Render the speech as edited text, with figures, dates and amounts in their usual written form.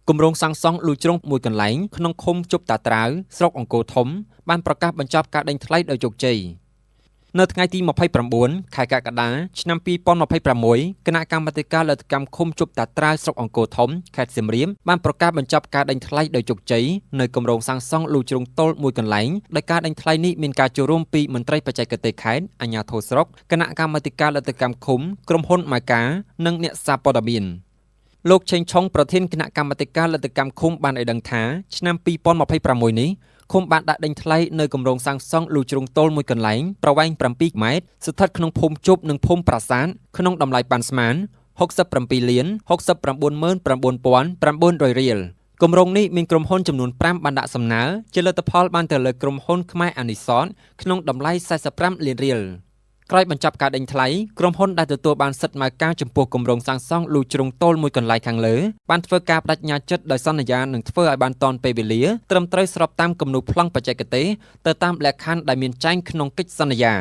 គម្រោងសាងសង់លូជ្រុងមួយកន្លែងក្នុងឃុំជប់តាត្រាវស្រុកអង្គរធំបានប្រកាសបញ្ចប់ការដេញថ្លៃដោយជោគជ័យនៅថ្ងៃទី29ខែកក្កដាឆ្នាំ2026គណៈកម្មាធិការលទ្ធកម្មឃុំជប់តាត្រាវស្រុកអង្គរធំខេត្តសៀមរាបបានប្រកាសបញ្ចប់ការដេញថ្លៃដោយជោគជ័យនៅគម្រោងសាងសង់លូជ្រុងទល់មួយកន្លែងដោយការដេញថ្លៃនេះមានការចូលរួមពីមន្ត្រីបច្ចេកទេសខេត្តអាជ្ញាធរស្រុកគណៈកម្មាធិការលទ្ធកម្មឃុំក្រុមហ៊ុនម៉ាកានិងអ្នកសារព័ត៌មានលោកឆេងឆុងប្រធានគណៈកម្មាធិការលទ្ធកម្មឃុំបានឲ្យដឹងថាឆ្នាំ2026នេះឃុំបានដាក់ដេញថ្លៃនៅគម្រោងសាងសង់លូជ្រុងទល់មួយកន្លែងប្រវែង7ម៉ែត្រស្ថិតក្នុងភូមិជប់និងភូមិប្រាសាទក្នុងតម្លៃប៉ាន់ស្មាន67លាន699900រៀលគម្រោងនេះមានក្រុមហ៊ុនចំនួន5បានដាក់សំណើជាលទ្ធផលបានទៅលើក្រុមហ៊ុនខ្មែរអានីសតក្នុងតម្លៃ45លានរៀលក្រោយបញ្ចប់ការដេញថ្លៃក្រុមហ៊ុនដែលទទួលបានសិទ្ធិម៉ាកាចំពោះគម្រោងសាងសង់លូជ្រុងទល់មួយកន្លែងខាងលើបានធ្វើការបដិញ្ញាចិត្តដោយសន្យានឹងធ្វើឲ្យបានទាន់ពេលវេលាត្រឹមត្រូវស្របតាមគំនូរប្លង់បច្ចេកទេសទៅតាមលក្ខខណ្ឌដែលមានចែងក្នុងកិច្ចសន្យា